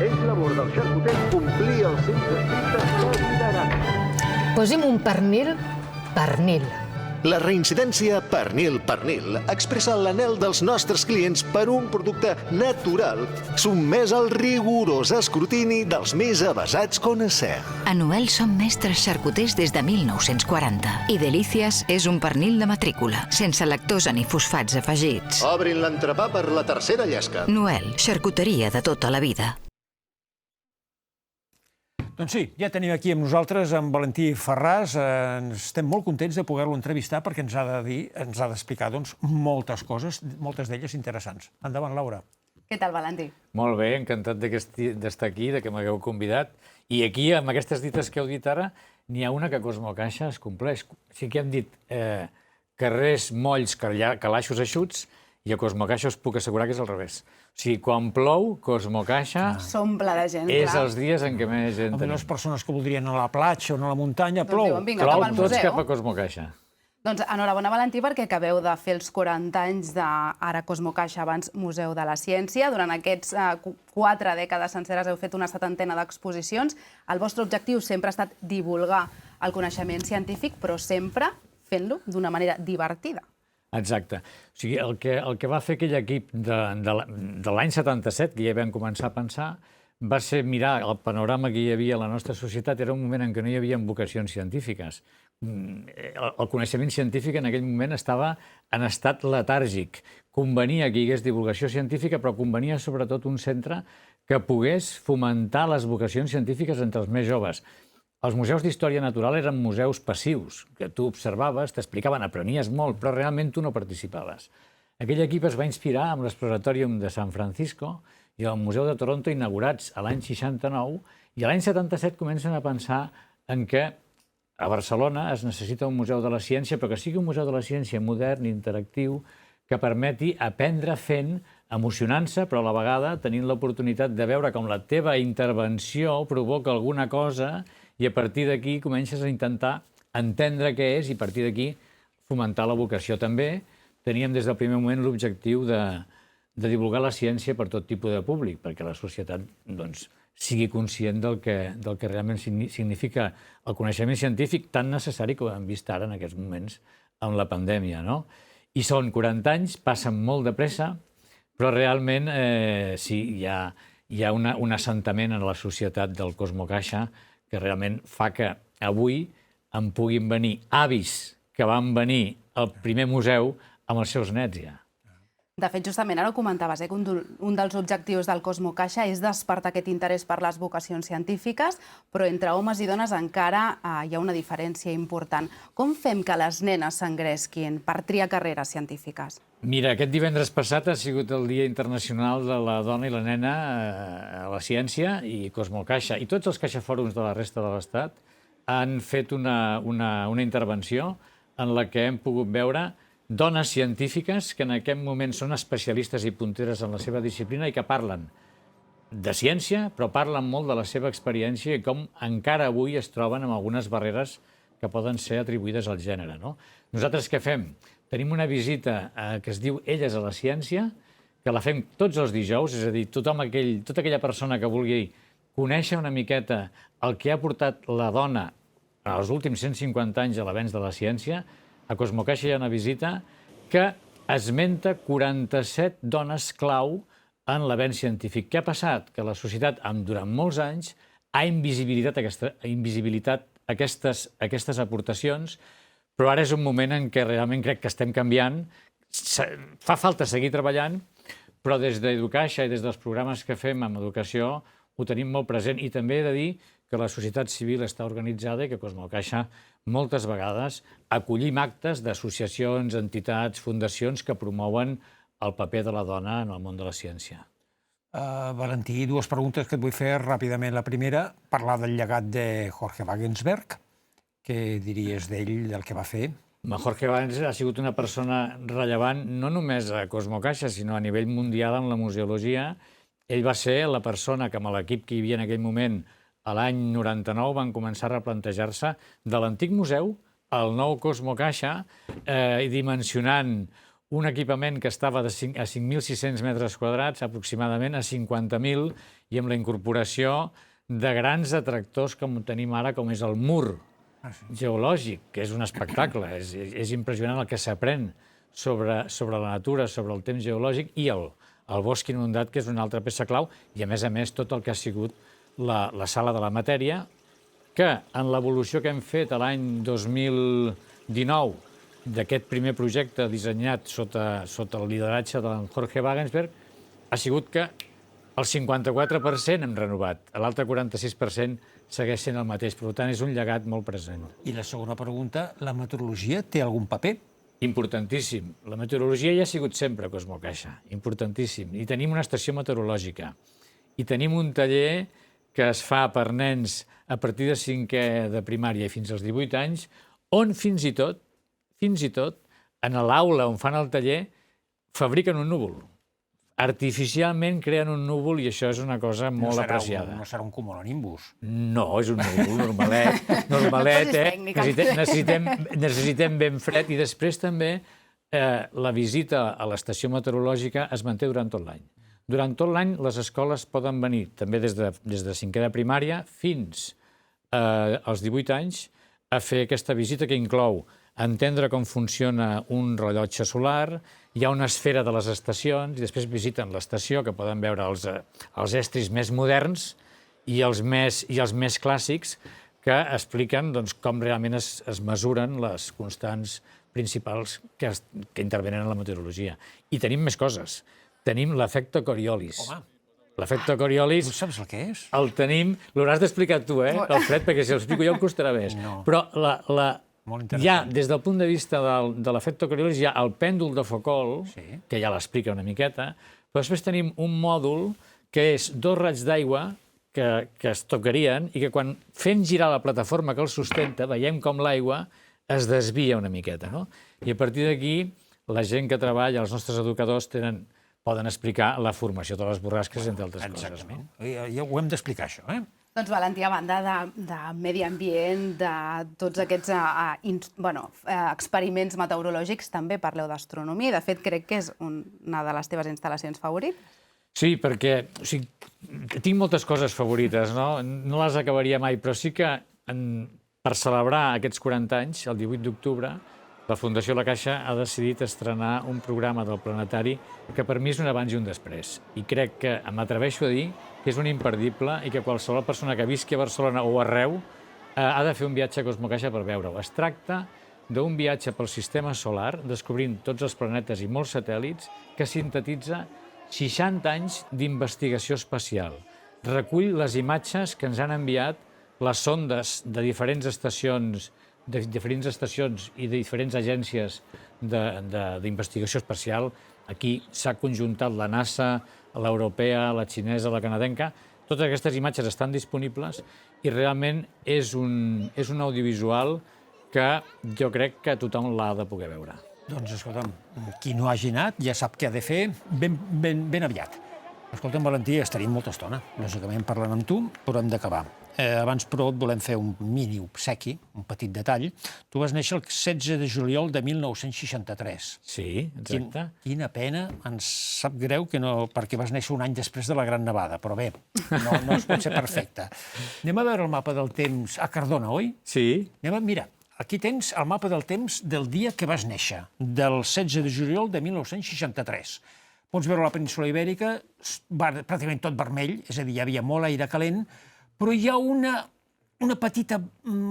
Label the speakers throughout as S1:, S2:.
S1: És labor del xarcuter complir els seus estrictes de liderat.
S2: Posi'm un pernil, pernil.
S3: La reincidència pernil expressa l'anhel dels nostres clients per un producte natural sotmès al rigorós escrutini dels més avesats coneixers.
S4: A Noel som mestres xarcuters des de 1940 i Delícies és un pernil de matrícula, sense lactosa ni fosfats afegits.
S3: Obrin l'entrepà per la tercera llesca.
S4: Noel, xarcuteria de tota la vida.
S5: Doncs sí, ja tenim aquí amb nosaltres en Valentí Ferràs. Estem molt contents de poder-lo entrevistar perquè ens ha d'explicar moltes coses, moltes d'elles interessants. Endavant, Laura.
S6: Què tal, Valentí?
S7: Molt bé, encantat d'estar aquí, que m'hagueu convidat. I aquí, amb aquestes dites que heu dit ara, n'hi ha una que Cosmo Caixa es compleix. Sí que hem dit carrers molls, calaixos eixuts, i a Cosmo Caixa us puc assegurar que és al revés. O sigui, quan plou, Cosmo Caixa
S6: s'omple de gent,
S7: és
S6: clar.
S7: els dies en què més gent tenim.
S5: Les persones que voldrien anar a la platja o anar a la muntanya,
S6: Doncs
S5: plou.
S6: diuen, vinga,
S7: Plou
S6: cap al
S7: tots
S6: museu.
S7: cap a Cosmo Caixa.
S6: Doncs enhorabona, Valentí, perquè acabeu de fer els 40 anys d'ara Cosmo Caixa, abans Museu de la Ciència. Durant aquests 4 dècades senceres heu fet una 70ena d'exposicions. El vostre objectiu sempre ha estat divulgar el coneixement científic, però sempre fent-lo d'una manera divertida.
S7: Exacte. O sigui, el que va fer aquell equip de l'any 77, que ja vam començar a pensar, va ser mirar el panorama que hi havia a la nostra societat. Era un moment en què no hi havia vocacions científiques. El coneixement científic en aquell moment estava en estat letàrgic. Convenia que hi hagués divulgació científica, però convenia sobretot un centre que pogués fomentar les vocacions científiques entre els més joves. Els museus d'història natural eren museus passius, que tu observaves, t'explicaven, aprenies molt, però realment tu no participaves. Aquell equip es va inspirar amb l'Exploratorium de San Francisco i el Museu de Toronto, inaugurats a l'any 69, i a l'any 77 comencen a pensar en que a Barcelona es necessita un museu de la ciència, però que sigui un museu de la ciència modern, interactiu, que permeti aprendre fent, emocionant-se, però a la vegada tenint l'oportunitat de veure com la teva intervenció provoca alguna cosa i a partir d'aquí comences a intentar entendre què és i a partir d'aquí fomentar la vocació. També teníem des del primer moment l'objectiu de divulgar la ciència per tot tipus de públic, perquè la societat sigui conscient del que realment significa el coneixement científic tan necessari com hem vist ara en aquests moments amb la pandèmia, no? I són 40 anys, passen molt de pressa, però realment sí, hi ha un assentament en la societat del Cosmo Caixa que realment fa que avui en puguin venir avis que van venir al primer museu amb els seus nets ja.
S6: De fet, justament ara ho comentaves, que un dels objectius del Cosmo Caixa és despertar aquest interès per les vocacions científiques, però entre homes i dones encara hi ha una diferència important. Com fem que les nenes s'engresquin per triar carreres científiques?
S7: Mira, aquest divendres passat ha sigut el Dia Internacional de la Dona i la Nena a la Ciència i Cosmo Caixa. I tots els caixafòrums de la resta de l'Estat han fet una intervenció en la que hem pogut veure dones científiques que en aquest moment són especialistes i punteres en la seva disciplina i que parlen de ciència, però parlen molt de la seva experiència i com encara avui es troben amb algunes barreres que poden ser atribuïdes al gènere. Nosaltres què fem? Tenim una visita que es diu Elles a la ciència, que la fem tots els dijous, és a dir, tota aquella persona que vulgui conèixer una miqueta el que ha portat la dona en els últims 150 anys a l'avenç de la ciència. A Cosmo Caixa hi ha una visita que esmenta 47 dones clau en l'avenç científic. Què ha passat? Que la societat, durant molts anys, ha invisibilitat aquestes aportacions, però ara és un moment en què realment crec que estem canviant. Fa falta seguir treballant, però des d'Educaixa i des dels programes que fem amb educació ho tenim molt present. I també he de dir que la societat civil està organitzada i que Cosmo Caixa moltes vegades acollim actes d'associacions, entitats, fundacions que promouen el paper de la dona en el món de la ciència.
S5: Valentí, dues preguntes que et vull fer ràpidament. La primera, parlar del llegat de Jorge Wagensberg. Què diries d'ell, del que va fer?
S7: Jorge Wagensberg ha sigut una persona rellevant no només a Cosmo Caixa, sinó a nivell mundial en la museologia. Ell va ser la persona que amb l'equip que hi havia en aquell moment a l'any 99 van començar a replantejar-se de l'antic museu al nou Cosmo Caixa i dimensionant un equipament que estava a 5.600 metres quadrats, aproximadament a 50.000, i amb la incorporació de grans atractors com tenim ara, com és el mur geològic, que és un espectacle. És impressionant el que s'aprèn sobre la natura, sobre el temps geològic, i el bosc inundat, que és una altra peça clau, i a més tot el que ha sigut la sala de la matèria, que en l'evolució que hem fet l'any 2019 d'aquest primer projecte dissenyat sota el lideratge d'en Jorge Wagensberg, ha sigut que el 54% hem renovat, l'altre 46% segueix sent el mateix. Per tant, és un llegat molt present.
S5: I la segona pregunta, la meteorologia té algun paper?
S7: Importantíssim. La meteorologia ja ha sigut sempre a Cosmocaixa, importantíssim. I tenim una estació meteorològica. I tenim un taller que es fa per nens a partir de 5è de primària i fins als 18 anys, on fins i tot, en l'aula on fan el taller, fabriquen un núvol. Artificialment creen un núvol i això és una cosa molt apreciada.
S5: No serà un cumulonimbus.
S7: No, és un núvol normalet, necessitem ben fred, i després també la visita a l'estació meteorològica es manté durant tot l'any. Durant tot l'any les escoles poden venir, també des de 5è de primària fins als 18 anys, a fer aquesta visita que inclou entendre com funciona un rellotge solar, hi ha una esfera de les estacions, i després visiten l'estació, que poden veure els estris més moderns i els més clàssics, que expliquen com realment es mesuren les constants principals que intervenen en la meteorologia. I tenim més coses. Tenim l'efecte Coriolis.
S5: Home.
S7: L'efecte Coriolis...
S5: Tu saps el que és?
S7: El tenim... L'hauràs d'explicar tu, Alfred, perquè si l'explico jo em costarà més. Però hi ha, des del punt de vista de l'efecte Coriolis, hi ha el pèndol de Foucault, que ja l'explica una miqueta, però després tenim un mòdul que és 2 raigs d'aigua que es tocarien i que quan fem girar la plataforma que els sustenta veiem com l'aigua es desvia una miqueta. I a partir d'aquí la gent que treballa, els nostres educadors, poden explicar la formació de les borrasques, entre altres coses.
S5: Exactament. Ja ho hem d'explicar, això,
S6: Doncs, Valentí, a banda de medi ambient, de tots aquests experiments meteorològics, també parleu d'astronomia. De fet, crec que és una de les teves instal·lacions favorites.
S7: Sí, perquè tinc moltes coses favorites, no les acabaria mai, però sí que per celebrar aquests 40 anys, el 18 d'octubre, la Fundació La Caixa ha decidit estrenar un programa del Planetari que per mi és un abans i un després. I crec que m'atreveixo a dir que és un imperdible i que qualsevol persona que visqui a Barcelona o arreu ha de fer un viatge a Cosmocaixa per veure-ho. Es tracta d'un viatge pel sistema solar, descobrint tots els planetes i molts satèl·lits, que sintetitza 60 anys d'investigació espacial. Recull les imatges que ens han enviat les sondes de diferents estacions i de diferents agències d'investigació espacial. Aquí s'ha conjuntat la NASA, l'europea, la xinesa, la canadenca. Totes aquestes imatges estan disponibles i realment és un audiovisual que jo crec que tothom l'ha de poder veure.
S5: Doncs, escolta'm, qui no hagi anat ja sap què ha de fer ben aviat. Escolta'm, Valentí, estaríem molta estona, lògicament, parlant amb tu, però hem d'acabar. Abans, però, et volem fer un mini obsequi, un petit detall. Tu vas néixer el 16 de juliol de 1963.
S7: Sí, exacte.
S5: Quina pena, ens sap greu que no, perquè vas néixer un any després de la Gran Nevada, però bé, no es pot ser perfecte. Anem a veure el mapa del temps a Cardona, oi?
S7: Sí.
S5: Mira, aquí tens el mapa del temps del dia que vas néixer, del 16 de juliol de 1963. Pots veure la península Ibèrica, pràcticament tot vermell, és a dir, hi havia molt aire calent, però hi ha una petita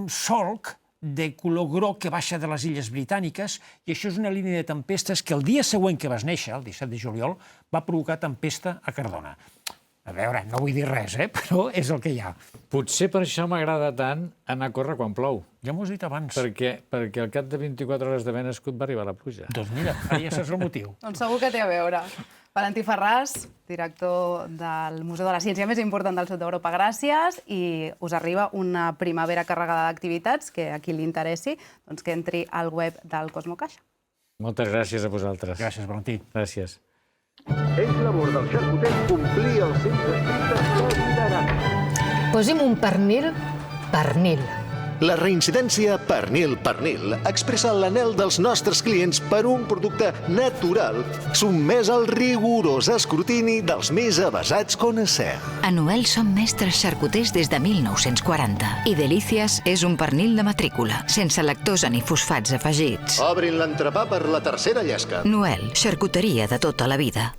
S5: solc de color groc que baixa de les Illes Britàniques, i això és una línia de tempestes que el dia següent que vas néixer, el 17 de juliol, va provocar tempesta a Cardona. A veure, no vull dir res, però és el que hi ha.
S7: Potser per això m'agrada tant anar a córrer quan plou.
S5: Ja m'ho has dit abans.
S7: Perquè al cap de 24 hores d'haver nascut va arribar la pluja.
S5: Doncs mira, ja saps el motiu.
S6: Doncs segur que té a veure. Valentí Ferràs, director del Museu de la Ciència més important del sud d'Europa, gràcies, i us arriba una primavera carregada d'activitats que a qui li interessi, doncs que entri al web del Cosmocaixa.
S7: Moltes gràcies a vosaltres.
S5: Gràcies, Valentí.
S7: Gràcies.
S1: És labor del xarcuter complir els seus estrictes que liderat.
S2: Posi'm un pernil.
S3: La reincidència pernil expressa l'anhel dels nostres clients per un producte natural sotmès al rigorós escrutini dels més avesats coneixers.
S4: A Noel som mestres xarcuters des de 1940 i Delícies és un pernil de matrícula, sense lactosa ni fosfats afegits.
S3: Obrin l'entrepà per la tercera llesca.
S4: Noel, xarcuteria de tota la vida.